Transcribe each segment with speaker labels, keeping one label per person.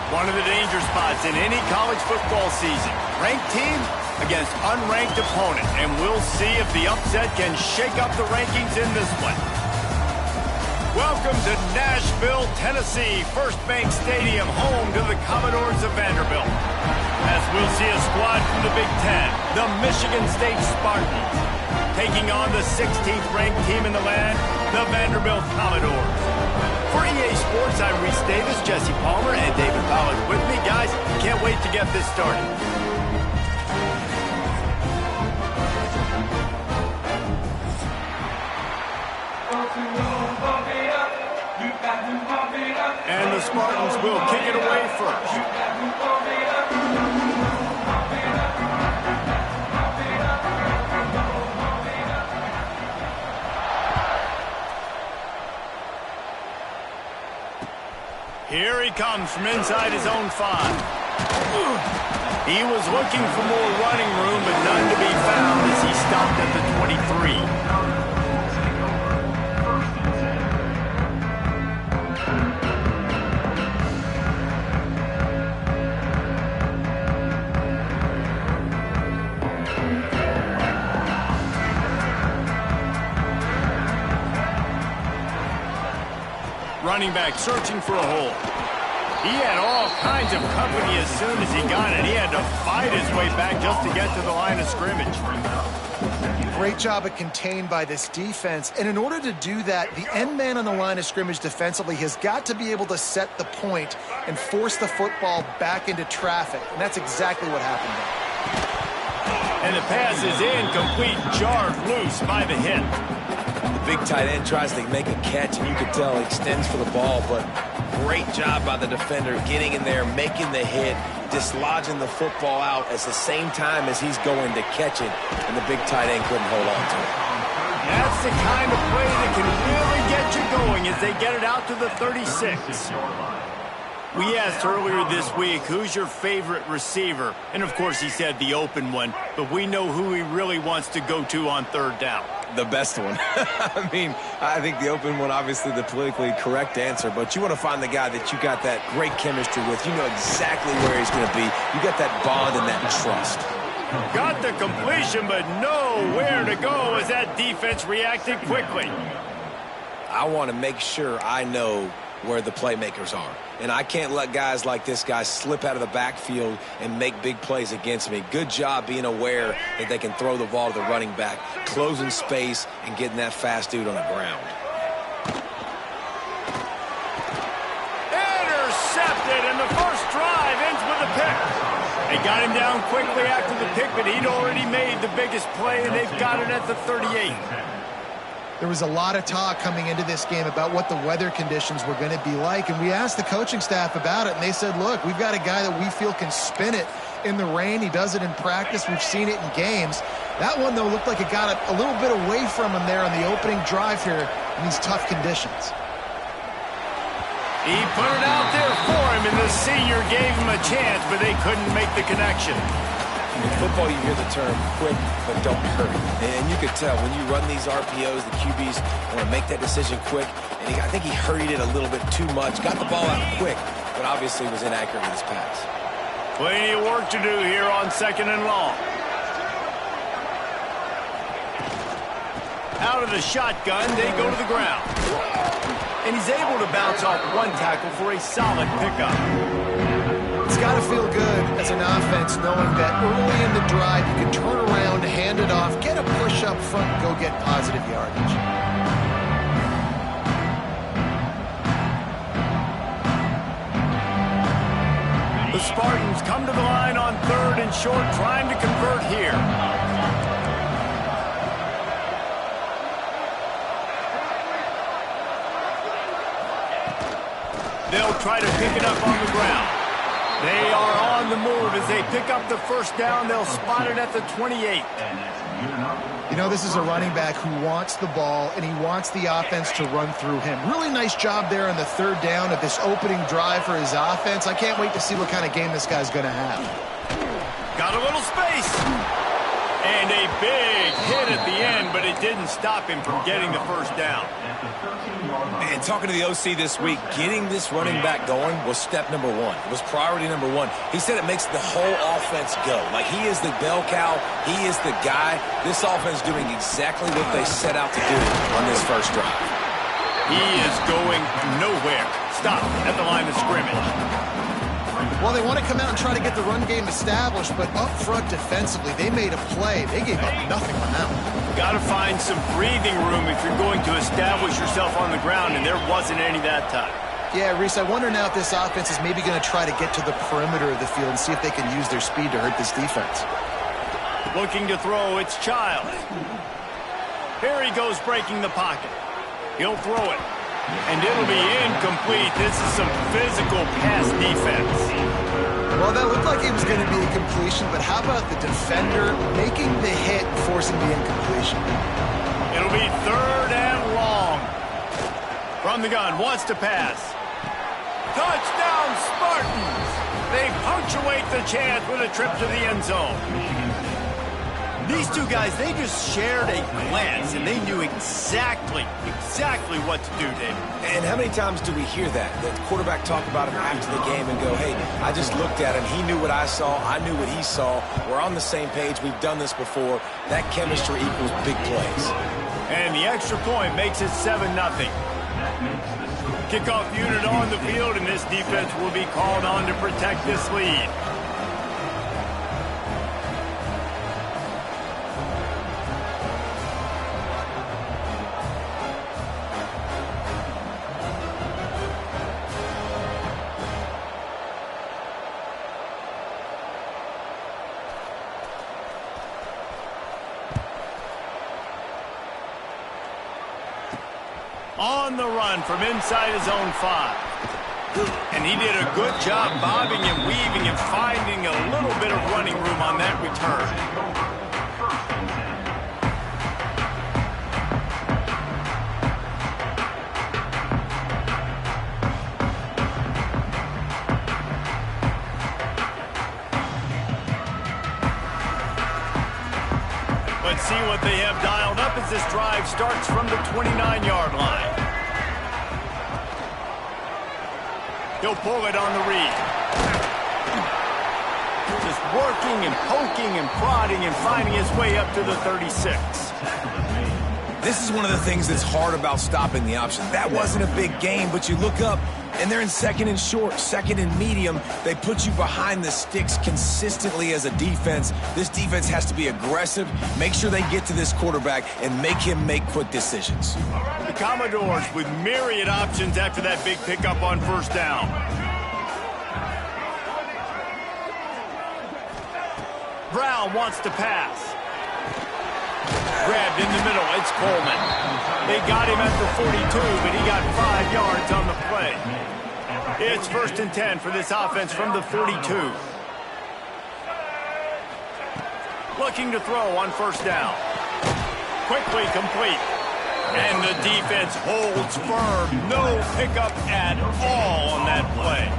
Speaker 1: One of the danger spots in any college football season. Ranked team against unranked opponent. And we'll see if the upset can shake up the rankings in this one. Welcome to Nashville, Tennessee, First Bank Stadium, home to the Commodores of Vanderbilt. As we'll see a squad from the Big Ten, the Michigan State Spartans, taking on the 16th ranked team in the land, the Vanderbilt Commodores. For EA Sports, I'm Reese Davis, Jesse Palmer, and David Powell with me. Guys, can't wait to get this started. And the Spartans will kick it away first. Here he comes from inside his own 5. He was looking for more running room, but none to be found as he stopped at the 23. Running back searching for a hole. He had all kinds of company as soon as he got it. He had to fight his way back just to get to the line of scrimmage.
Speaker 2: Great job at contained by this defense. And in order to do that, the end man on the line of scrimmage defensively has got to be able to set the point and force the football back into traffic. And that's exactly what happened there.
Speaker 1: And the pass is incomplete, jarred loose by the hit.
Speaker 3: Big tight end tries to make a catch, and you can tell he extends for the ball, but great job by the defender getting in there, making the hit, dislodging the football out at the same time as he's going to catch it, and the big tight end couldn't hold on to it.
Speaker 1: That's the kind of play that can really get you going as they get it out to the 36. We asked earlier this week, who's your favorite receiver? And, of course, he said the open one, but we know who he really wants to go to on third down.
Speaker 3: The best one. I mean, I think the open one, obviously the politically correct answer, but you want to find the guy that you got that great chemistry with. You know exactly where he's going to be. You got that bond and that trust.
Speaker 1: Got the completion, but nowhere to go as that defense reacted quickly.
Speaker 3: I want to make sure I know where the playmakers are. And I can't let guys like this guy slip out of the backfield and make big plays against me. Good job being aware that they can throw the ball to the running back, closing space, and getting that fast dude on the ground.
Speaker 1: Intercepted, and the first drive ends with a pick. They got him down quickly after the pick, but he'd already made the biggest play, and they've got it at the 38.
Speaker 2: There was a lot of talk coming into this game about what the weather conditions were going to be like, and we asked the coaching staff about it, and they said, look, we've got a guy that we feel can spin it in the rain. He does it in practice. We've seen it in games. That one, though, looked like it got a little bit away from him there on the opening drive here in these tough conditions.
Speaker 1: He put it out there for him, and the senior gave him a chance, but they couldn't make the connection.
Speaker 3: In football, you hear the term quick, but don't hurry. And you could tell when you run these RPOs, the QBs want to make that decision quick. And I think he hurried it a little bit too much. Got the ball out quick, but obviously was inaccurate with his pass.
Speaker 1: Plenty of work to do here on 2nd and long. Out of the shotgun, they go to the ground. And he's able to bounce off one tackle for a solid pickup.
Speaker 2: It's got to feel good as an offense knowing that early in the drive you can turn around, hand it off, get a push up front, and go get positive yardage.
Speaker 1: The Spartans come to the line on 3rd and short, trying to convert here. They'll try to pick it up on the ground. They are on the move as they pick up the first down. They'll spot it at the 28.
Speaker 2: You know, this is a running back who wants the ball, and he wants the offense to run through him. Really nice job there on the 3rd down of this opening drive for his offense. I can't wait to see what kind of game this guy's going to have.
Speaker 1: Got a little space. And a big hit at the end, but it didn't stop him from getting the first down.
Speaker 3: And talking to the OC this week, getting this running back going was step number one. It was priority number one. He said it makes the whole offense go. Like, he is the bell cow. He is the guy. This offense is doing exactly what they set out to do on this first drive.
Speaker 1: He is going nowhere. Stop at the line of scrimmage.
Speaker 2: Well, they want to come out and try to get the run game established, but up front defensively, they made a play. They gave up nothing on that one.
Speaker 1: Got to find some breathing room if you're going to establish yourself on the ground, and there wasn't any that time.
Speaker 2: Yeah, Reese, I wonder now if this offense is maybe going to try to get to the perimeter of the field and see if they can use their speed to hurt this defense.
Speaker 1: Looking to throw, it's Child. Here he goes breaking the pocket. He'll throw it. And it'll be incomplete. This is some physical pass defense.
Speaker 2: Well, that looked like it was going to be a completion, but how about the defender making the hit, forcing the incompletion?
Speaker 1: It'll be 3rd and long. From the gun, wants to pass. Touchdown, Spartans! They punctuate the chance with a trip to the end zone. These two guys, they just shared a glance, and they knew exactly what to do, David.
Speaker 3: And how many times do we hear that? The quarterback talk about him after the game and go, hey, I just looked at him. He knew what I saw. I knew what he saw. We're on the same page. We've done this before. That chemistry equals big plays.
Speaker 1: And the extra point makes it 7-0. Kickoff unit on the field, and this defense will be called on to protect this lead. On the run from inside his own 5. And he did a good job bobbing and weaving and finding a little bit of running room on that return. Let's see what they have dialed up as this drive starts from the 29-yard line. He'll pull it on the read. Just working and poking and prodding and finding his way up to the 36.
Speaker 3: This is one of the things that's hard about stopping the option. That wasn't a big game, but you look up, and they're in 2nd and short, 2nd and medium. They put you behind the sticks consistently as a defense. This defense has to be aggressive, make sure they get to this quarterback, and make him make quick decisions.
Speaker 1: The Commodores with myriad options after that big pickup on 1st down. Brown wants to pass. Grabbed in the middle, it's Coleman. They got him at the 42, but he got 5 yards on the play. It's 1st and 10 for this offense from the 42. Looking to throw on 1st down. Quickly complete. And the defense holds firm. No pickup at all on that play.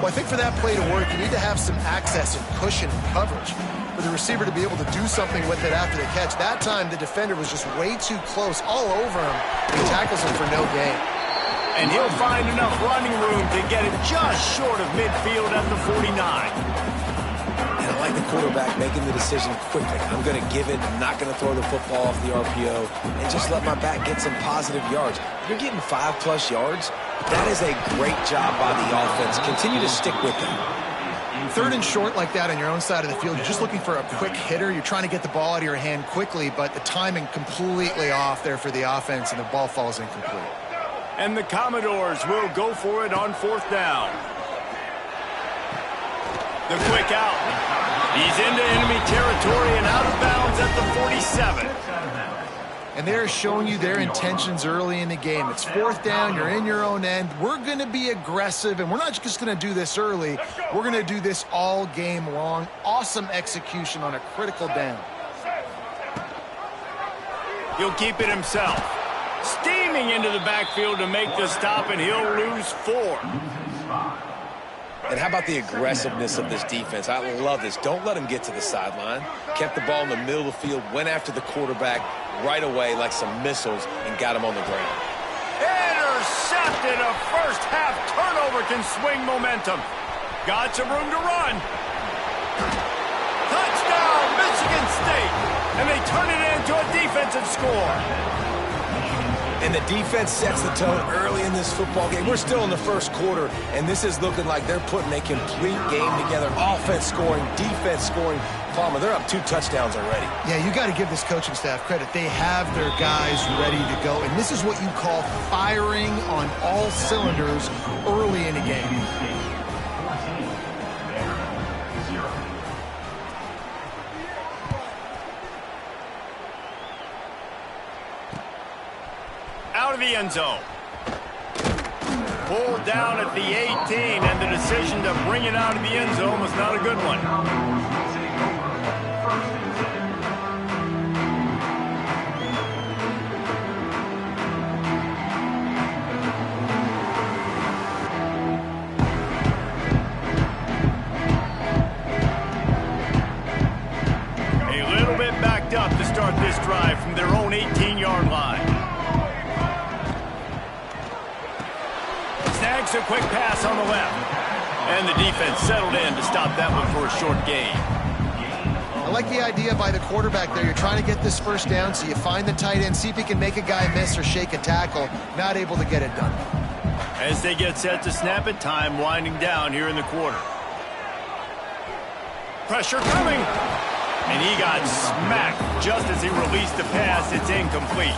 Speaker 2: Well, I think for that play to work, you need to have some access and cushion and coverage for the receiver to be able to do something with it after the catch. That time, the defender was just way too close, all over him. He tackles him for no gain.
Speaker 1: And he'll find enough running room to get it just short of midfield at the 49.
Speaker 3: And I like the quarterback making the decision quickly. I'm going to give it. I'm not going to throw the football off the RPO and just let my back get some positive yards. If you're getting 5+ yards, that is a great job by the offense. Continue to stick with them.
Speaker 2: 3rd and short like that on your own side of the field, you're just looking for a quick hitter. You're trying to get the ball out of your hand quickly, but the timing completely off there for the offense, and the ball falls incomplete.
Speaker 1: And the Commodores will go for it on 4th down. The quick out. He's into enemy territory and out of bounds at the 47.
Speaker 2: And they're showing you their intentions early in the game. It's 4th down. You're in your own end. We're going to be aggressive, and we're not just going to do this early. We're going to do this all game long. Awesome execution on a critical down.
Speaker 1: He'll keep it himself. Steaming into the backfield to make the stop, and he'll lose 4.
Speaker 3: And how about the aggressiveness of this defense? I love this. Don't let them get to the sideline. Kept the ball in the middle of the field, went after the quarterback right away like some missiles and got him on the ground.
Speaker 1: Intercepted. A first half turnover can swing momentum. Got some room to run. Touchdown, Michigan State. And they turn it into a defensive score.
Speaker 3: And the defense sets the tone early in this football game. We're still in the first quarter, and this is looking like they're putting a complete game together. Offense scoring, defense scoring. Palmer, they're up 2 touchdowns already.
Speaker 2: Yeah, you got to give this coaching staff credit. They have their guys ready to go, and this is what you call firing on all cylinders early in a game.
Speaker 1: Out of the end zone. Pulled down at the 18, and the decision to bring it out of the end zone was not a good one. A little bit backed up to start this drive from their own 18-yard line. Snags a quick pass on the left. And the defense settled in to stop that one for a short gain.
Speaker 2: I like the idea by the quarterback there. You're trying to get this first down, so you find the tight end, see if he can make a guy miss or shake a tackle. Not able to get it done.
Speaker 1: As they get set to snap it, time winding down here in the quarter. Pressure coming. And he got smacked just as he released the pass. It's incomplete.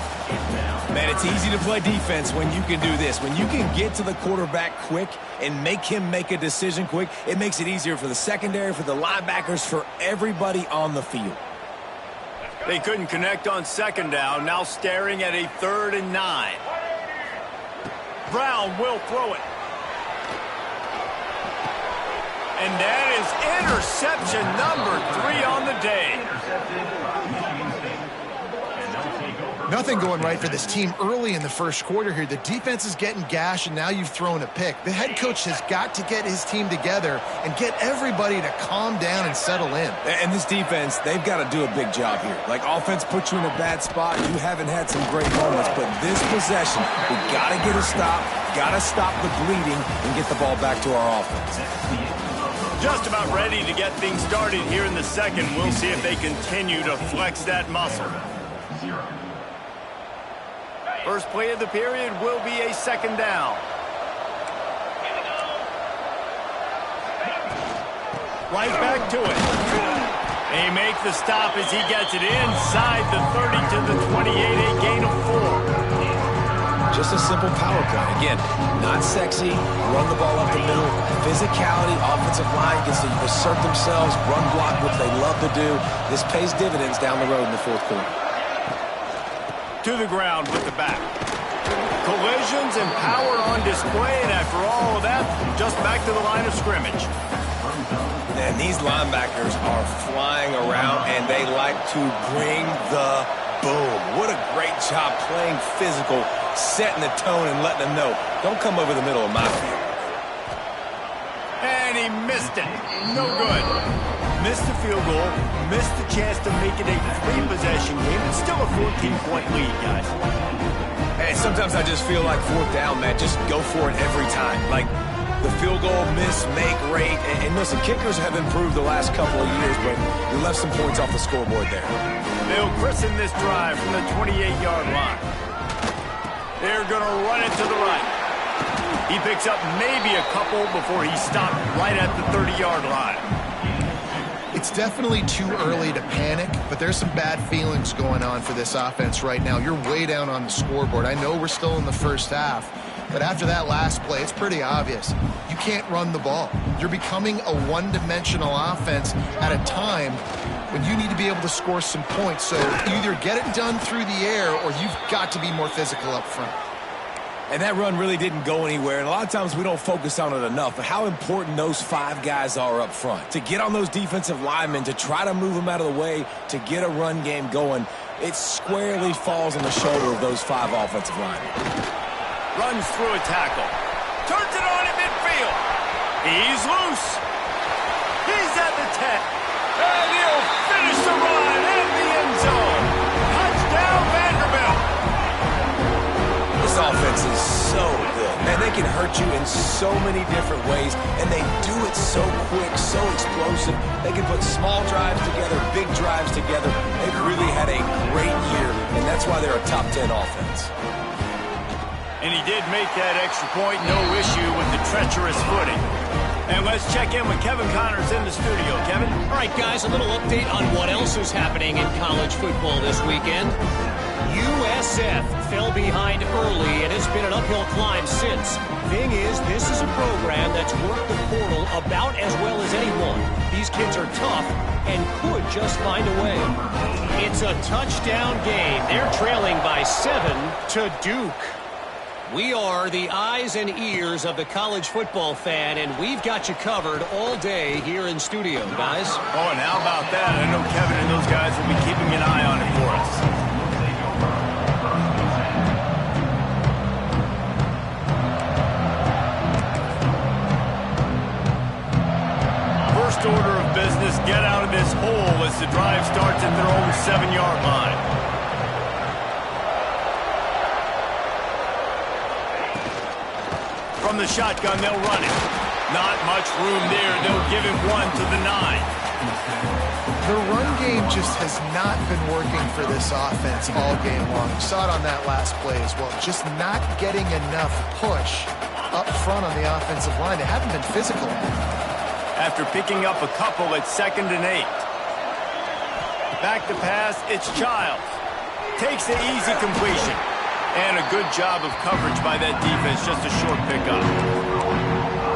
Speaker 3: Man, it's easy to play defense when you can do this. When you can get to the quarterback quick and make him make a decision quick, it makes it easier for the secondary, for the linebackers, for everybody on the field.
Speaker 1: They couldn't connect on second down. Now staring at a 3rd and 9. Brown will throw it. And that is interception number 3 on the day.
Speaker 2: Nothing going right for this team early in the first quarter here. The defense is getting gashed, and now you've thrown a pick. The head coach has got to get his team together and get everybody to calm down and settle in.
Speaker 3: And this defense, they've got to do a big job here. Like, offense puts you in a bad spot. You haven't had some great moments, but this possession, we got to get a stop, got to stop the bleeding, and get the ball back to our offense.
Speaker 1: Just about ready to get things started here in the second. We'll see if they continue to flex that muscle. First play of the period will be a 2nd down. Right back to it. They make the stop as he gets it inside the 30 to the 28, a gain of 4.
Speaker 3: Just a simple power play. Again, not sexy, run the ball up the middle, physicality, offensive line gets to assert themselves, run block, which they love to do. This pays dividends down the road in the 4th quarter.
Speaker 1: To the ground with the back. Collisions and power on display, and after all of that, just back to the line of scrimmage.
Speaker 3: And these linebackers are flying around, and they like to bring the boom. What a great job playing physical, setting the tone and letting them know, don't come over the middle of my field.
Speaker 1: And he missed it. No good. Missed the field goal, missed the chance to make it a 3-possession game. It's still a 14-point lead, guys.
Speaker 3: Hey, sometimes I just feel like 4th down, man. Just go for it every time. Like the field goal miss, make rate. And listen, kickers have improved the last couple of years, but you left some points off the scoreboard there.
Speaker 1: They'll christen this drive from the 28-yard line. They're going to run it to the right. He picks up maybe a couple before he stopped right at the 30-yard line.
Speaker 2: It's definitely too early to panic, but there's some bad feelings going on for this offense right now. You're way down on the scoreboard. I know we're still in the first half, but after that last play, it's pretty obvious. You can't run the ball. You're becoming a one-dimensional offense at a time when you need to be able to score some points. So either get it done through the air or you've got to be more physical up front.
Speaker 3: And that run really didn't go anywhere. And a lot of times we don't focus on it enough. But how important those 5 guys are up front. To get on those defensive linemen, to try to move them out of the way, to get a run game going, it squarely falls on the shoulder of those 5 offensive linemen.
Speaker 1: Runs through a tackle. Turns it on in midfield. He's loose. He's at the 10. And he'll finish the run in the end zone. Touchdown, Vanderbilt.
Speaker 3: This offense is so good. Man, they can hurt you in so many different ways, and they do it so quick, so explosive. They can put small drives together, big drives together. They've really had a great year, and that's why they're a top 10 offense.
Speaker 1: And he did make that extra point, no issue with the treacherous footing. And let's check in with Kevin Connors in the studio. Kevin?
Speaker 4: All right, guys, a little update on what else is happening in college football this weekend. USF fell behind early, and it's been an uphill climb since. Thing is, this is a program that's worked the portal about as well as anyone. These kids are tough and could just find a way. It's a touchdown game. They're trailing by 7 to Duke. We are the eyes and ears of the college football fan, and we've got you covered all day here in studio, guys.
Speaker 1: Oh, and how about that? I know Kevin and those guys will be keeping an eye on it for us. First order of business, get out of this hole as the drive starts at their own 7-yard line. From the shotgun, they'll run it. Not much room there. They'll give him 1 to the 9.
Speaker 2: The run game just has not been working for this offense all game long. We saw it on that last play as well. Just not getting enough push up front on the offensive line. They haven't been physical.
Speaker 1: After picking up a couple at 2nd and 8. Back to pass, it's Childs. Takes the easy completion. And a good job of coverage by that defense, just a short pickup.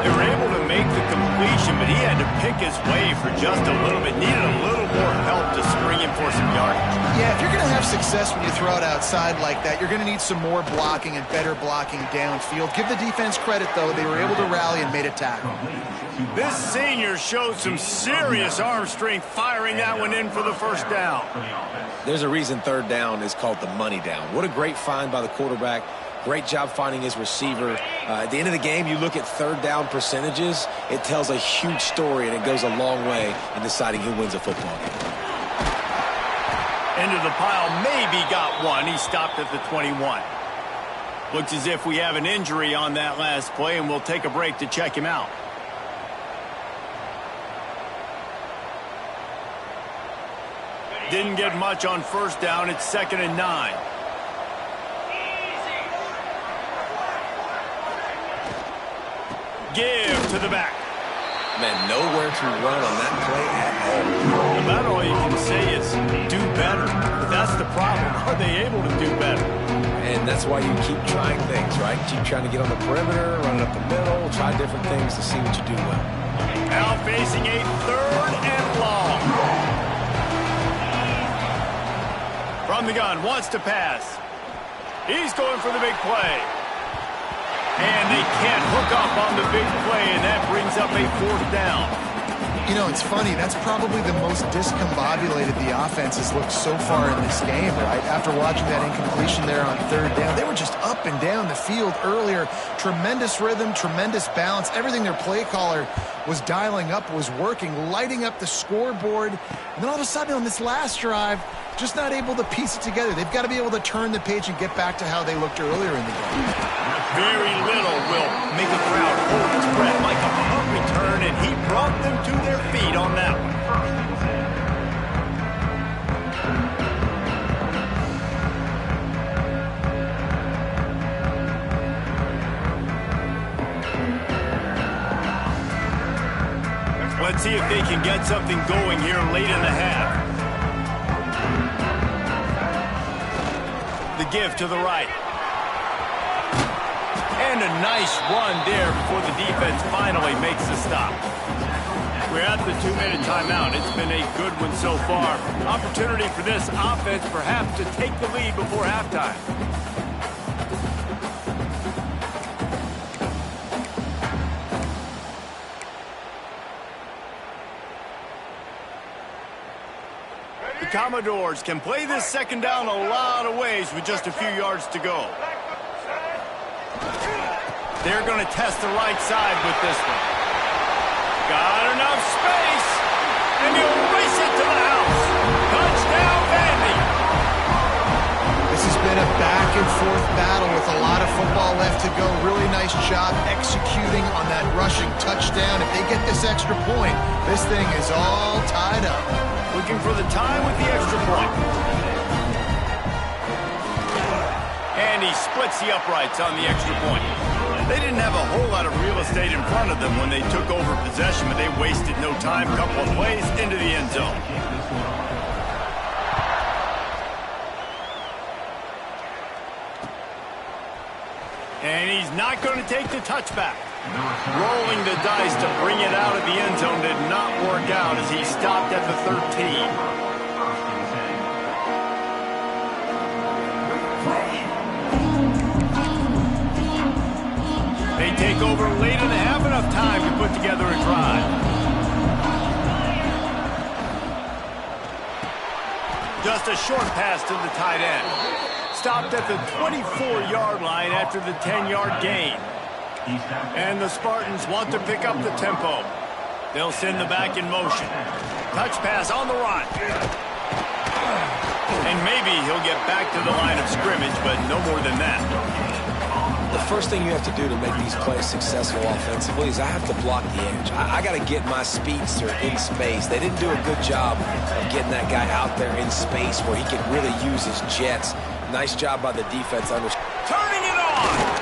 Speaker 1: They were able to make the completion, but he had to pick his way for just a little bit. Needed a little more help to spring him for some yardage.
Speaker 2: Yeah, if you're going to have success when you throw it outside like that, you're going to need some more blocking and better blocking downfield. Give the defense credit, though. They were able to rally and made a tackle.
Speaker 1: This senior showed some serious arm strength firing that one in for the first down.
Speaker 3: There's a reason 3rd down is called the money down. What a great find by the quarterback. Great job finding his receiver. At the end of the game, you look at 3rd down percentages. It tells a huge story, and it goes a long way in deciding who wins a football game.
Speaker 1: Into the pile, maybe got one. He stopped at the 21. Looks as if we have an injury on that last play, and we'll take a break to check him out. Didn't get much on 1st down. It's 2nd and 9. Give to the back.
Speaker 3: Man, nowhere to run on that play at all.
Speaker 1: Well, about all you can say is do better. But that's the problem. Are they able to do better?
Speaker 3: And that's why you keep trying things, right? Keep trying to get on the perimeter, run it up the middle, try different things to see what you do well.
Speaker 1: Now facing a 3rd and long. From the gun, wants to pass. He's going for the big play. And they can't hook up on the big play, and that brings up a 4th down.
Speaker 2: You know, it's funny. That's probably the most discombobulated the offense has looked so far in this game, right? After watching that incompletion there on 3rd down, they were just up and down the field earlier. Tremendous rhythm, tremendous balance. Everything their play caller was dialing up was working, lighting up the scoreboard. And then all of a sudden on this last drive, just not able to piece it together. They've got to be able to turn the page and get back to how they looked earlier in the game.
Speaker 1: Very little will make a crowd hold its breath like a punt return, and he brought them to their feet on that one. Let's see if they can get something going here late in the half. The give to the right. And a nice run there before the defense finally makes the stop. We're at the 2-minute timeout. It's been a good one so far. Opportunity for this offense perhaps to take the lead before halftime. The Commodores can play this 2nd down a lot of ways with just a few yards to go. They're going to test the right side with this one. And he'll race it to the house. Touchdown, Vandy.
Speaker 2: This has been a back-and-forth battle with a lot of football left to go. Really nice job executing on that rushing touchdown. If they get this extra point, this thing is all tied up.
Speaker 1: Looking for the time with the extra point. And he splits the uprights on the extra point. They didn't have a whole lot of real estate in front of them when they took over possession, but they wasted no time. Couple of plays into the end zone. And he's not going to take the touchback. Rolling the dice to bring it out of the end zone did not work out as he stopped at the 13. They take over late and have enough time to put together a drive. Just a short pass to the tight end. Stopped at the 24-yard line after the 10-yard gain. And the Spartans want to pick up the tempo. They'll send the back in motion. Touch pass on the run. And maybe he'll get back to the line of scrimmage, but no more than that.
Speaker 3: The first thing you have to do to make these plays successful offensively is I have to block the edge. I got to get my speedster in space. They didn't do a good job of getting that guy out there in space where he could really use his jets. Nice job by the defense.
Speaker 1: Turning it on!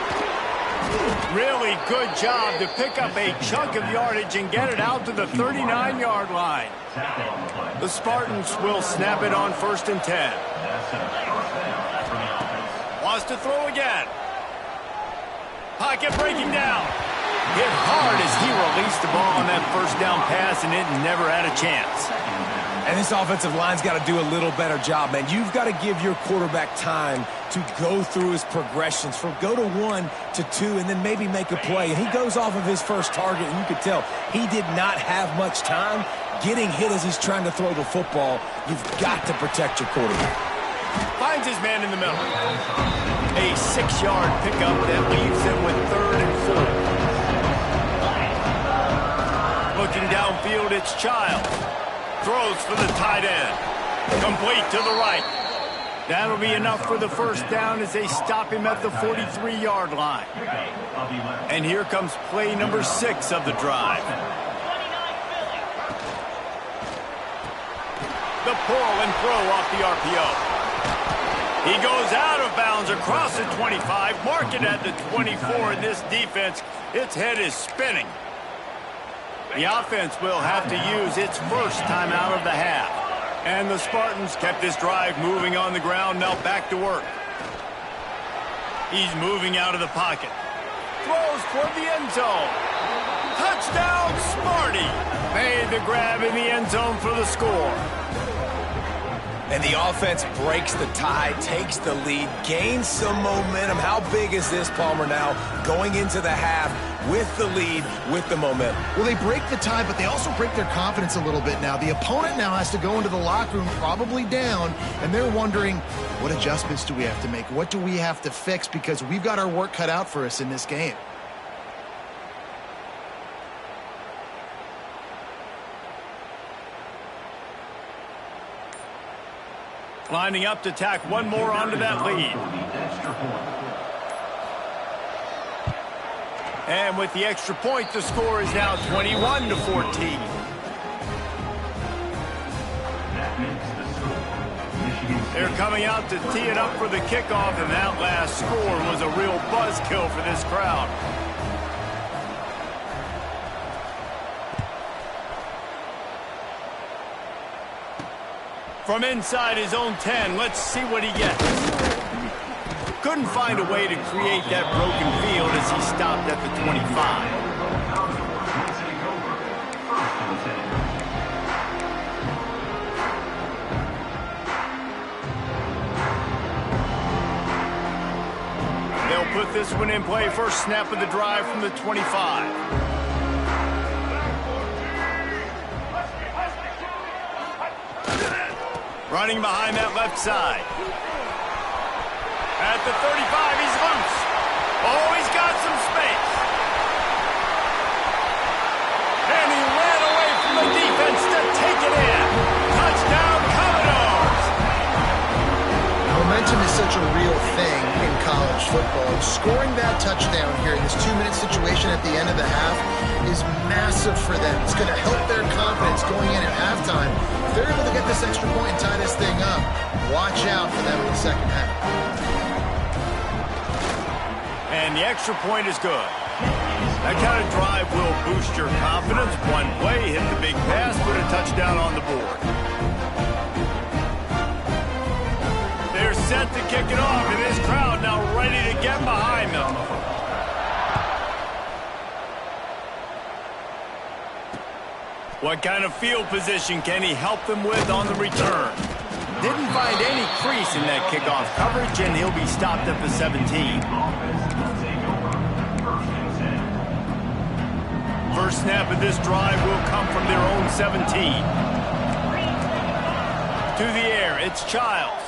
Speaker 1: Really good job to pick up a chunk of yardage and get it out to the 39-yard line. The Spartans will snap it on 1st and 10. Wants to throw again. Pocket breaking down. Hit hard as he released the ball on that first down pass, and it never had a chance.
Speaker 3: And this offensive line's got to do a little better job, man. You've got to give your quarterback time to go through his progressions from go to 1 to 2 and then maybe make a play. And he goes off of his first target, and you could tell he did not have much time getting hit as he's trying to throw the football. You've got to protect your quarterback.
Speaker 1: Finds his man in the middle. A 6-yard pickup that leaves him with 3rd and 4. Looking downfield, it's Childs. Throws for the tight end. Complete to the right. That'll be enough for the first down as they stop him at the 43-yard line. And here comes play number 6 of the drive. The pull and throw off the RPO. He goes out of bounds across the 25, mark it at the 24, and this defense, its head is spinning. The offense will have to use its first time out of the half. And the Spartans kept this drive moving on the ground, now back to work. He's moving out of the pocket. Throws toward the end zone. Touchdown, Sparty! Made the grab in the end zone for the score.
Speaker 3: And the offense breaks the tie, takes the lead, gains some momentum. How big is this, Palmer, now going into the half with the lead, with the momentum?
Speaker 2: Well, they break the tie, but they also break their confidence a little bit now. The opponent now has to go into the locker room probably down, and they're wondering, what adjustments do we have to make? What do we have to fix? Because we've got our work cut out for us in this game.
Speaker 1: Lining up to tack one more onto that lead. And with the extra point, the score is now 21-14. They're coming out to tee it up for the kickoff, and that last score was a real buzzkill for this crowd. From inside his own 10, let's see what he gets. Couldn't find a way to create that broken field as he stopped at the 25. They'll put this one in play. First snap of the drive from the 25. Running behind that left side. At the 35, he's loose. Oh, he's got some space. And he ran away from the defense to take it
Speaker 2: momentum is such a real thing in college football. Scoring that touchdown here in this 2-minute situation at the end of the half is massive for them. It's going to help their confidence going in at halftime. If they're able to get this extra point and tie this thing up, watch out for them in the second half.
Speaker 1: And the extra point is good. That kind of drive will boost your confidence. One play, hit the big pass, put a touchdown on the board. They're set to kick it off, and this crowd now ready to get behind them. What kind of field position can he help them with on the return? Didn't find any crease in that kickoff coverage, and he'll be stopped at the 17. First snap of this drive will come from their own 17. To the air, it's Childs.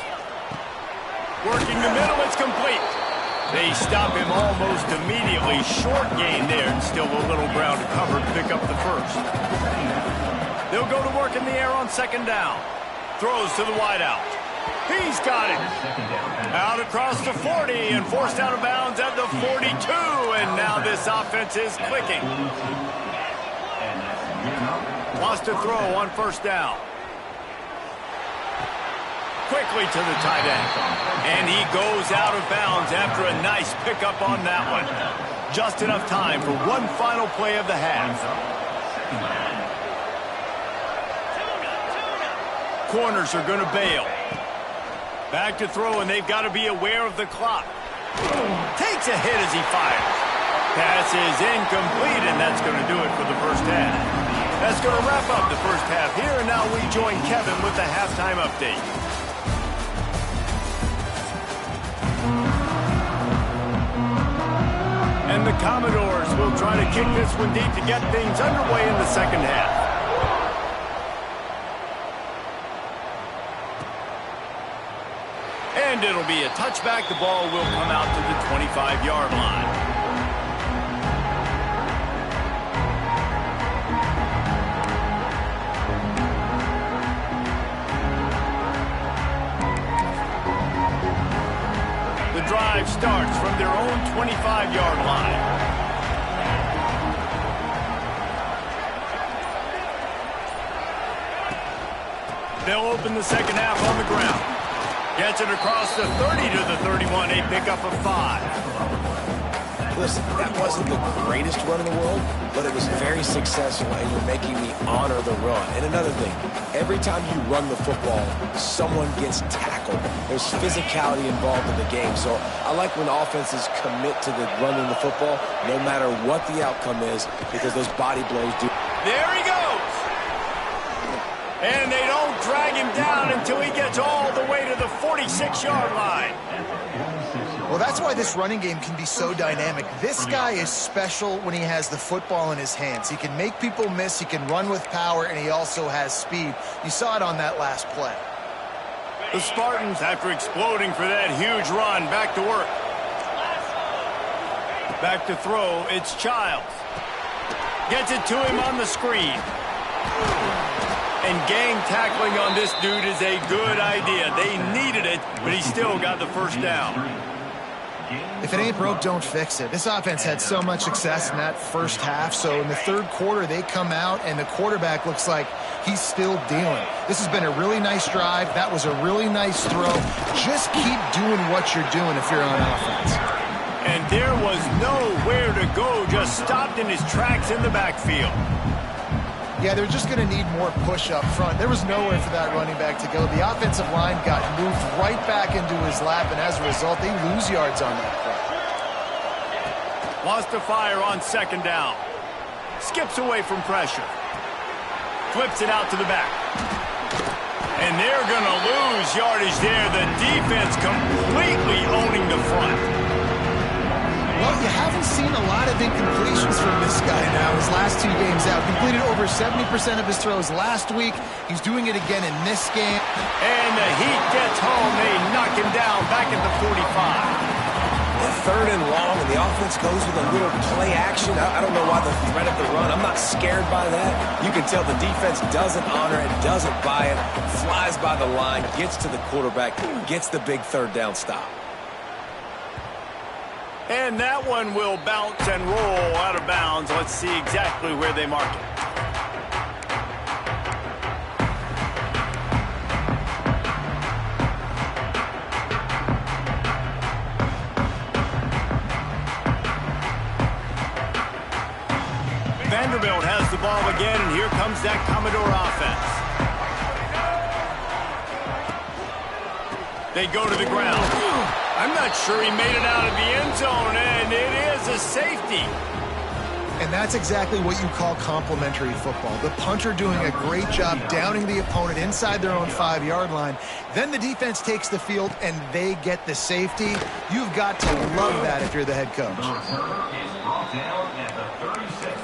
Speaker 1: Working the middle, it's complete. They stop him almost immediately. Short gain there, and still a little ground to cover to pick up the first. They'll go to work in the air on second down. Throws to the wideout. He's got it. Out across the 40 and forced out of bounds at the 42. And now this offense is clicking. Wants to throw on first down. Quickly to the tight end. And he goes out of bounds after a nice pickup on that one. Just enough time for one final play of the half. Corners are going to bail. Back to throw, and they've got to be aware of the clock. Takes a hit as he fires. Pass is incomplete, and that's going to do it for the first half. That's going to wrap up the first half here, and now we join Kevin with the halftime update. And the Commodores will try to kick this one deep to get things underway in the second half. And it'll be a touchback. The ball will come out to the 25-yard line. The drive starts from their own 25-yard line. They'll open the second half on the ground. Gets it across the 30 to the 31, a pickup of 5.
Speaker 3: Listen, that wasn't the greatest run in the world, but it was very successful, and you're making me honor the run. And another thing, every time you run the football, someone gets tackled. There's physicality involved in the game. So I like when offenses commit to the running the football, no matter what the outcome is, because those body blows do.
Speaker 1: There he goes. And they don't drag him down until he gets all the way to the 46-yard line.
Speaker 2: Well, that's why this running game can be so dynamic. This guy is special when he has the football in his hands. He can make people miss, he can run with power, and he also has speed. You saw it on that last play.
Speaker 1: The Spartans, after exploding for that huge run, back to work. Back to throw, it's Childs. Gets it to him on the screen. And gang tackling on this dude is a good idea. They needed it, but he still got the first down.
Speaker 2: If it ain't broke, don't fix it. This offense had so much success in that first half, so in the third quarter, they come out, and the quarterback looks like he's still dealing. This has been a really nice drive. That was a really nice throw. Just keep doing what you're doing if you're on offense.
Speaker 1: And there was nowhere to go, just stopped in his tracks in the backfield.
Speaker 2: Yeah, they're just going to need more push up front. There was nowhere for that running back to go. The offensive line got moved right back into his lap, and as a result, they lose yards on that play.
Speaker 1: Wants to fire on second down. Skips away from pressure. Flips it out to the back. And they're going to lose yardage there. The defense completely owning the front.
Speaker 2: Well, you haven't seen a lot of incompletions from this guy now. His last 2 games out. Completed over 70% of his throws last week. He's doing it again in this game.
Speaker 1: And the Heat gets home. They knock him down back at the 45.
Speaker 3: It 3rd and long, and the offense goes with a little play action. I don't know why the threat of the run. I'm not scared by that. You can tell the defense doesn't honor it, doesn't buy it, flies by the line, gets to the quarterback, gets the big 3rd down stop.
Speaker 1: And that one will bounce and roll out of bounds. Let's see exactly where they mark it. Vanderbilt has the ball again, and here comes that Commodore offense. They go to the ground. I'm not sure he made it out of the end zone, and it is a safety.
Speaker 2: And that's exactly what you call complementary football. The punter doing a great job downing the opponent inside their own 5-yard line. Then the defense takes the field, and they get the safety. You've got to love that if you're the head coach.
Speaker 5: The return is brought down at the 36,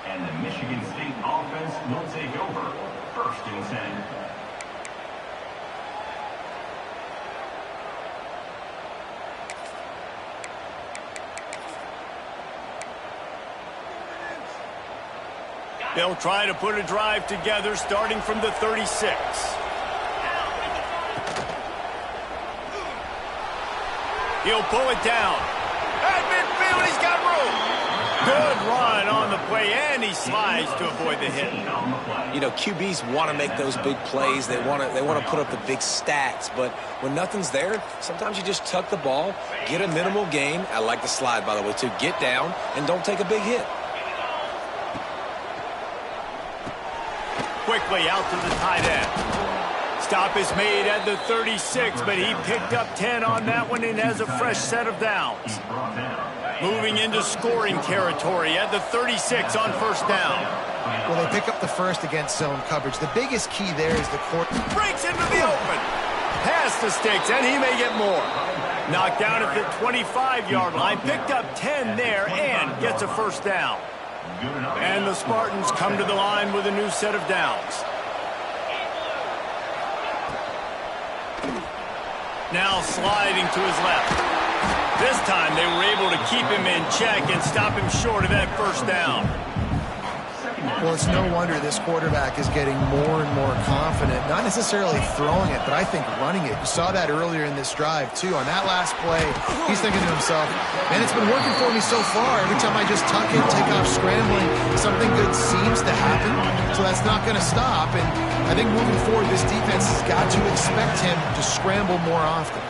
Speaker 5: and the Michigan State offense will take over 1st and 10.
Speaker 1: They'll try to put a drive together starting from the 36. He'll pull it down. At midfield, he's got room. Good run on the play, and he slides to avoid the hit.
Speaker 3: You know, QBs want to make those big plays. They want to put up the big stats. But when nothing's there, sometimes you just tuck the ball, get a minimal gain. I like the slide, by the way, too. Get down and don't take a big hit.
Speaker 1: Quickly out to the tight end. Stop is made at the 36, but he picked up 10 on that one and has a fresh set of downs. Moving into scoring territory at the 36 on 1st down.
Speaker 2: Well, they pick up the 1st against zone coverage. The biggest key there is the court.
Speaker 1: Breaks into the open. Past the sticks, and he may get more. Knocked down at the 25-yard line. Picked up 10 there and gets a 1st down. And the Spartans come to the line with a new set of downs. Now sliding to his left. This time they were able to keep him in check and stop him short of that 1st down.
Speaker 2: Well, it's no wonder this quarterback is getting more and more confident. Not necessarily throwing it, but I think running it. You saw that earlier in this drive, too. On that last play, he's thinking to himself, man, it's been working for me so far. Every time I just tuck it, take off scrambling, something good seems to happen. So that's not going to stop. And I think moving forward, this defense has got to expect him to scramble more often.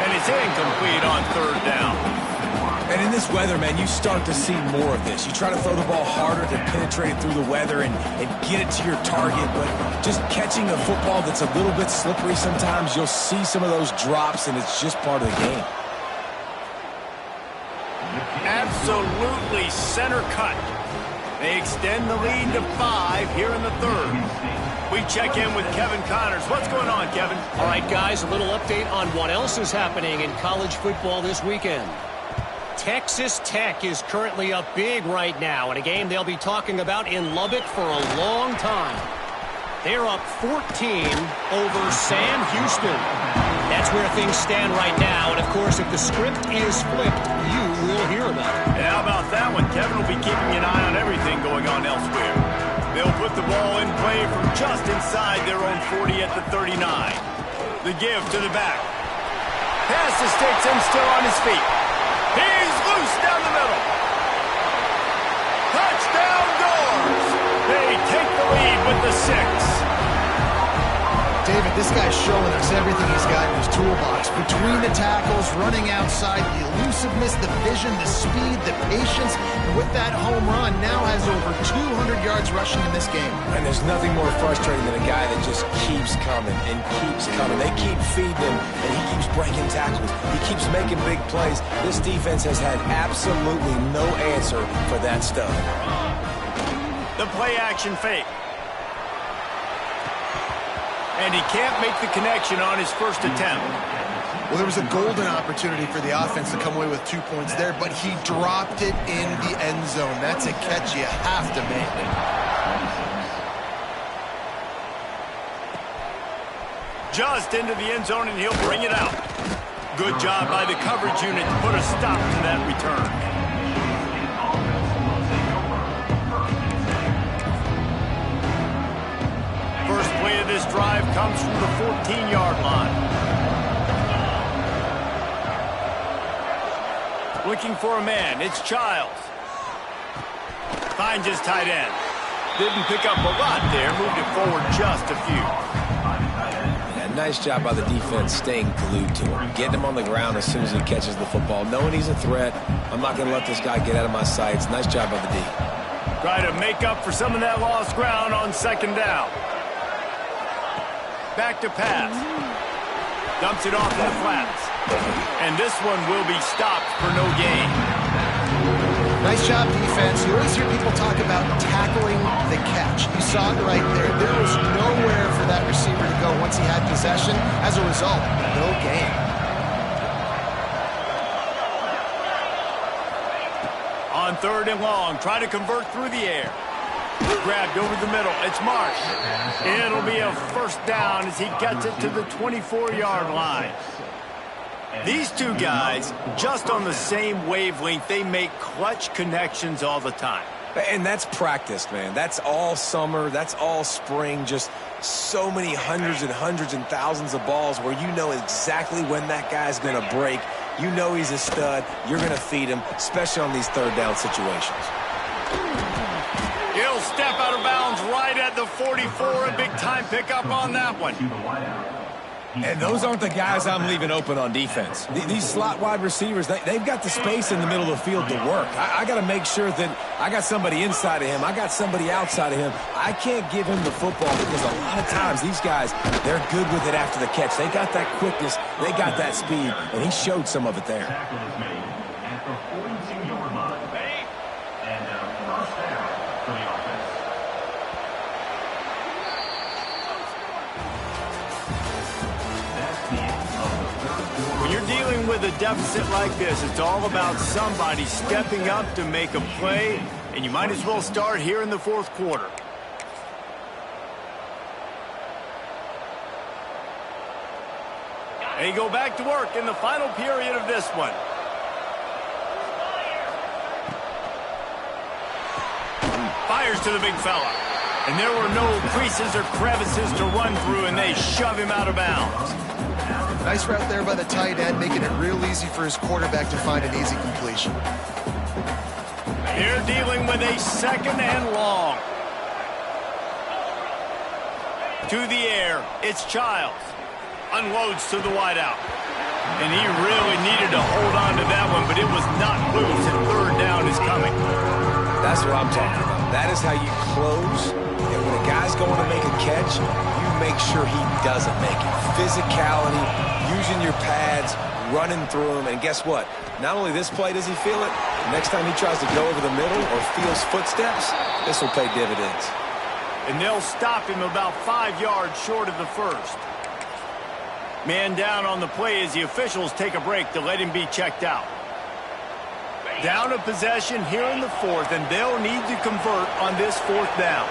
Speaker 1: And it's incomplete on 3rd down.
Speaker 3: And in this weather, man, you start to see more of this. You try to throw the ball harder to penetrate it through the weather and get it to your target, but just catching a football that's a little bit slippery sometimes, you'll see some of those drops, and it's just part of the game.
Speaker 1: Absolutely center cut. They extend the lead to 5 here in the 3rd. We check in with Kevin Connors. What's going on, Kevin?
Speaker 4: All right, guys, a little update on what else is happening in college football this weekend. Texas Tech is currently up big right now in a game they'll be talking about in Lubbock for a long time. They're up 14 over Sam Houston. That's where things stand right now, and of course, if the script is flipped, you will hear about it.
Speaker 1: Yeah, how about that one? Kevin will be keeping an eye on everything going on elsewhere. They'll put the ball in play from just inside their own 40 at the 39. The give to the back. Pass the sticks and still on his feet. He's loose down the middle. Touchdown Doors. They take the lead with the 6.
Speaker 2: David, this guy's showing us everything he's got in his toolbox. Between the tackles, running outside, the elusiveness, the vision, the speed, the patience. And with that home run, now has over 200 yards rushing in this game.
Speaker 3: And there's nothing more frustrating than a guy that just keeps coming and keeps coming. They keep feeding him, and he keeps breaking tackles. He keeps making big plays. This defense has had absolutely no answer for that stud.
Speaker 1: The play-action fake. And he can't make the connection on his first attempt.
Speaker 2: Well, there was a golden opportunity for the offense to come away with 2 points there, but he dropped it in the end zone. That's a catch you have to make.
Speaker 1: just into the end zone, and he'll bring it out. Good job by the coverage unit to put a stop to that return. First play of this drive comes from the 14-yard line. Looking for a man, it's Childs. Finds his tight end. Didn't pick up a lot there, moved it forward just a few.
Speaker 3: Yeah, nice job by the defense staying glued to him. Getting him on the ground as soon as he catches the football. Knowing he's a threat, I'm not going to let this guy get out of my sights. Nice job by the D.
Speaker 1: Try to make up for some of that lost ground on second down. Back to pass. Dumps it off in the flats. And this one will be stopped for no gain.
Speaker 2: Nice job, defense. You always hear people talk about tackling the catch. You saw it right there. There was nowhere for that receiver to go once he had possession. As a result, no gain.
Speaker 1: On third and long, try to convert through the air. Grabbed over the middle. It's Marsh. It'll be a first down as he gets it to the 24-yard line. These two guys, just on the same wavelength, they make clutch connections all the time.
Speaker 3: And that's practice, man. That's all summer. That's all spring. Just so many hundreds and thousands of balls where you know exactly when that guy's going to break. You know he's a stud. You're going to feed him, especially on these third down situations.
Speaker 1: He'll step out of bounds right at the 44. A big-time pickup on that one.
Speaker 3: And those aren't the guys I'm leaving open on defense. These slot wide receivers, they've got the space in the middle of the field to work. I got to make sure that I got somebody inside of him. I got somebody outside of him. I can't give him the football because a lot of times these guys, they're good with it after the catch. They got that quickness. They got that speed, and he showed some of it there.
Speaker 5: Tackle is made at the 42-yard line. And first down for the offense.
Speaker 1: When you're dealing with a deficit like this, it's all about somebody stepping up to make a play, and you might as well start here in the fourth quarter. They go back to work in the final period of this one. Fires to the big fella. And there were no creases or crevices to run through, and they shove him out of bounds.
Speaker 2: Nice route there by the tight end, making it real easy for his quarterback to find an easy completion.
Speaker 1: They're dealing with a second and long. To the air, it's Childs. Unloads to the wideout. And he really needed to hold on to that one, but it was not loose, and third down is coming.
Speaker 3: That's what I'm talking about. That is how you close. And when a guy's going to make a catch, you make sure he doesn't make it. Physicality, using your pads, running through them. And guess what? Not only this play does he feel it, next time he tries to go over the middle or feels footsteps, this will pay dividends.
Speaker 1: And they'll stop him about 5 yards short of the first. Man down on the play as the officials take a break to let him be checked out. Down a possession here in the fourth, and they'll need to convert on this fourth down.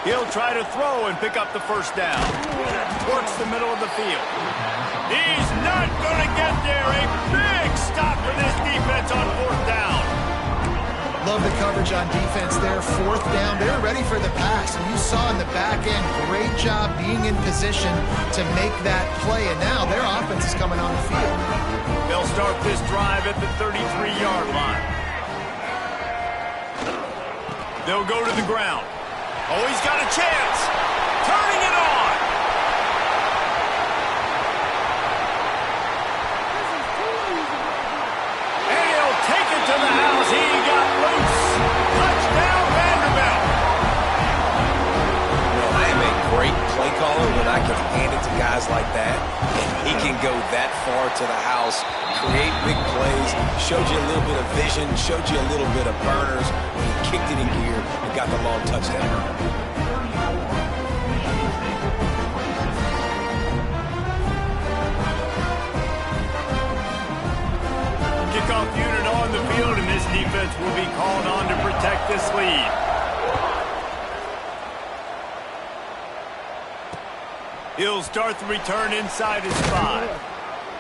Speaker 1: He'll try to throw and pick up the first down. Works the middle of the field. He's not going to get there. A big stop for this defense on fourth down.
Speaker 2: Love the coverage on defense there. Fourth down. They're ready for the pass. And you saw in the back end, great job being in position to make that play. And now their offense is coming on the field.
Speaker 1: They'll start this drive at the 33-yard line. They'll go to the ground. Oh, he's got a chance. Turning it on. And he'll take it to the house. He got loose. Touchdown, Vanderbilt.
Speaker 3: Well, I am a great play caller when I can hand it to guys like that. And he can go that far to the house, create big plays, showed you a little bit of vision, showed you a little bit of burners, and he kicked it in gear and got the long touchdown. Kickoff unit on the field, and this defense will be called on to protect
Speaker 1: this lead. He'll start the return inside his 5.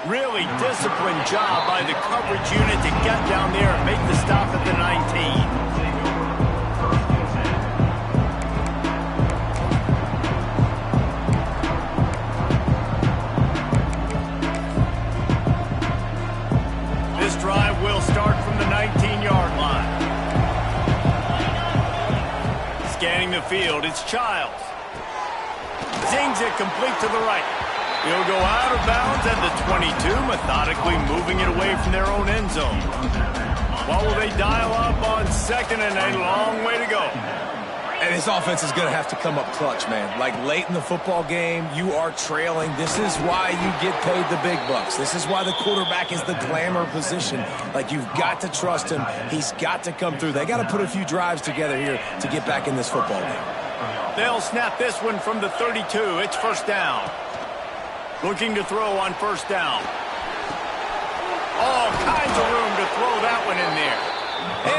Speaker 1: Really disciplined job by the coverage unit to get down there and make the stop at the 19. This drive will start from the 19-yard line. Scanning the field, it's Childs. Zings it complete to the right. He'll go out of bounds at the 22, methodically moving it away from their own end zone. What will they dial up on second and a long way to go?
Speaker 3: And this offense is going to have to come up clutch, man. Like late in the football game, you are trailing. This is why you get paid the big bucks. This is why the quarterback is the glamour position. Like, you've got to trust him. He's got to come through. They got to put a few drives together here to get back in this football game.
Speaker 1: They'll snap this one from the 32. It's first down. Looking to throw on first down. All kinds of room to throw that one in there.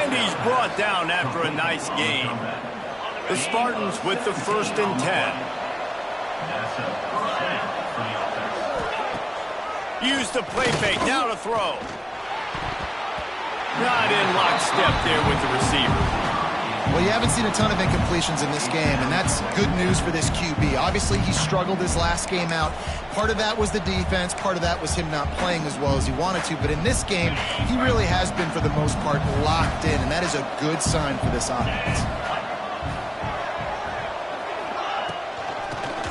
Speaker 1: And he's brought down after a nice gain. The Spartans with the 1st and 10. Use the play fake. Now to throw. Not in lockstep there with the receiver.
Speaker 2: Well, you haven't seen a ton of incompletions in this game, and that's good news for this QB. Obviously, he struggled his last game out. Part of that was the defense. Part of that was him not playing as well as he wanted to. But in this game, he really has been, for the most part, locked in, and that is a good sign for this offense.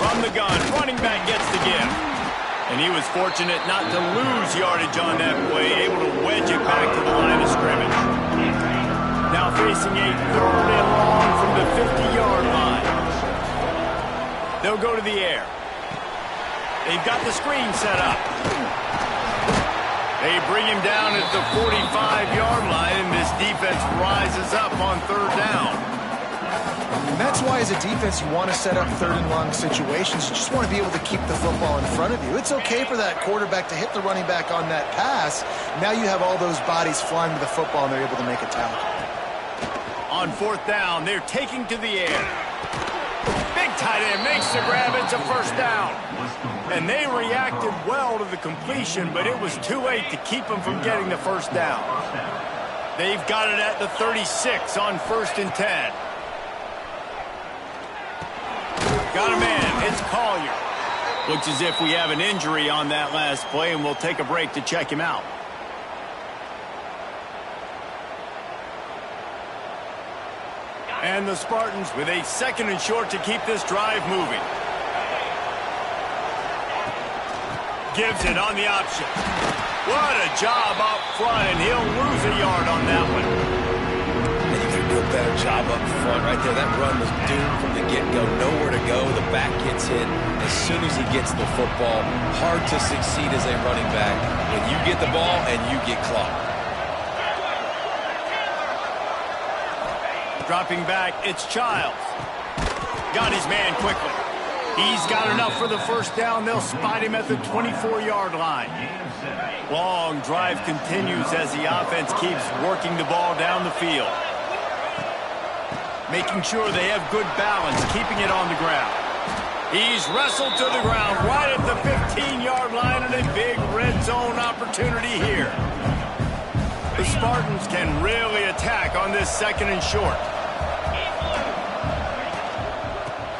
Speaker 1: From the gun, running back gets the gift. And he was fortunate not to lose yardage on that play, able to wedge it back to the line of scrimmage. Now facing a 3rd and long from the 50-yard line. They'll go to the air. They've got the screen set up. They bring him down at the 45-yard line, and this defense rises up on 3rd down.
Speaker 2: And that's why, as a defense, you want to set up 3rd and long situations. You just want to be able to keep the football in front of you. It's okay for that quarterback to hit the running back on that pass. Now you have all those bodies flying to the football, and they're able to make a tackle.
Speaker 1: On 4th down, they're taking to the air. Big tight end makes the grab. It's a first down. And they reacted well to the completion, but it was too late to keep them from getting the first down. They've got it at the 36 on 1st and 10. Got a man. It's Collier. Looks as if we have an injury on that last play, and we'll take a break to check him out. And the Spartans with a 2nd and short to keep this drive moving. Gives it on the option. What a job up front, and he'll lose a yard on that one.
Speaker 3: And you can do a better job up front right there. That run was doomed from the get-go. Nowhere to go. The back gets hit as soon as he gets the football. Hard to succeed as a running back when you get the ball and you get clocked.
Speaker 1: Dropping back, it's Childs. Got his man quickly. He's got enough for the first down. They'll spot him at the 24-yard line. Long drive continues as the offense keeps working the ball down the field. Making sure they have good balance, keeping it on the ground. He's wrestled to the ground right at the 15-yard line, and a big red zone opportunity here. The Spartans can really attack on this 2nd and short.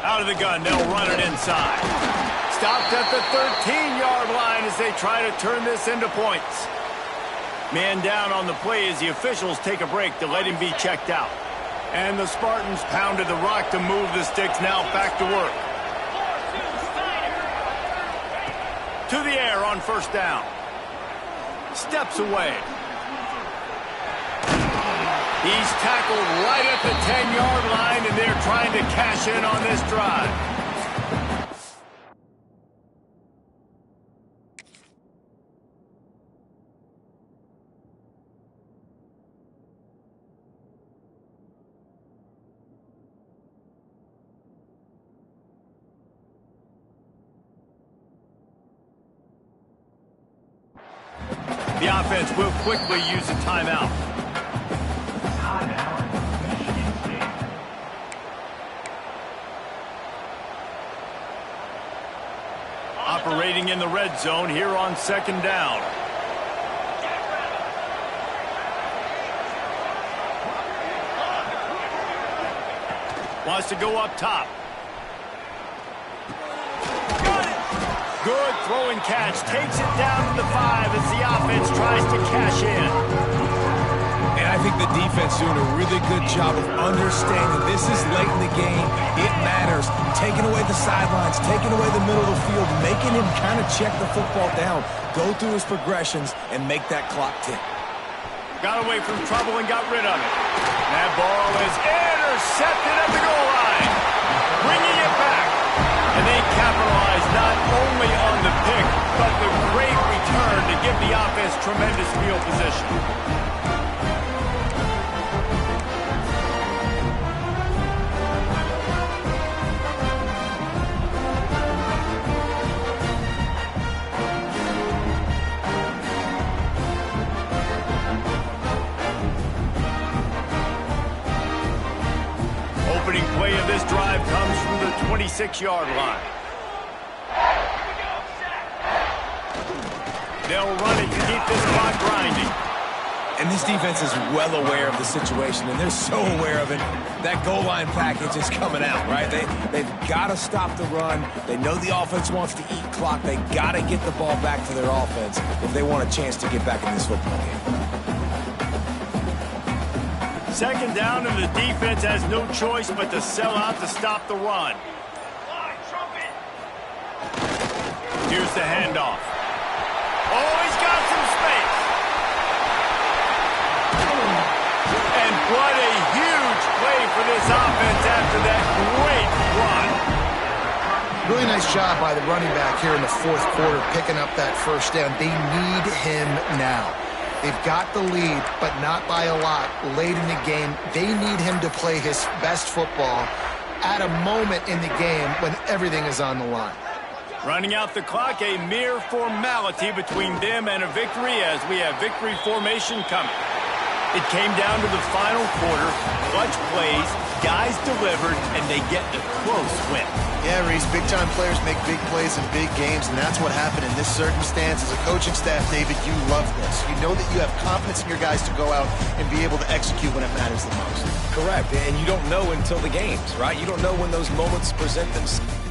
Speaker 1: Out of the gun, they'll run it inside. Stopped at the 13-yard line as they try to turn this into points. Man down on the play as the officials take a break to let him be checked out. And the Spartans pounded the rock to move the sticks, now back to work. To the air on first down. Steps away. He's tackled right at the 10-yard line, and they're trying to cash in on this drive. The offense will quickly use a timeout. waiting in the red zone here on second down. Wants to go up top. Good throw and catch. Takes it down to the 5 as the offense tries to cash in.
Speaker 3: And I think the defense doing a really good job of understanding this is late in the game. It matters. Taking away the sidelines, taking away the middle of the field, making him kind of check the football down, go through his progressions, and make that clock tick.
Speaker 1: Got away from trouble and got rid of it. That ball is intercepted at the goal line. Bringing it back. And they capitalize not only on the pick, but the great return to give the offense tremendous field position. Opening play of this drive comes from the 26-yard line. They'll run it to keep this clock grinding.
Speaker 3: And this defense is well aware of the situation, and they're so aware of it. That goal line package is coming out, right? They've got to stop the run. They know the offense wants to eat clock. They got to get the ball back to their offense if they want a chance to get back in this football game.
Speaker 1: Second down, and the defense has no choice but to sell out to stop the run. Here's the handoff. Oh, he's got some space. And what a huge play for this offense after that great run.
Speaker 2: Really nice job by the running back here in the fourth quarter, picking up that first down. They need him now. They've got the lead, but not by a lot late in the game. They need him to play his best football at a moment in the game when everything is on the line.
Speaker 1: Running out the clock, a mere formality between them and a victory as we have victory formation coming. It came down to the final quarter, clutch plays, guys delivered, and they get a close win.
Speaker 2: Yeah, Reese, big-time players make big plays in big games, and that's what happened in this circumstance. As a coaching staff, David, you love this. You know that you have confidence in your guys to go out and be able to execute when it matters the most.
Speaker 3: Correct, and you don't know until the games, right? You don't know when those moments present themselves.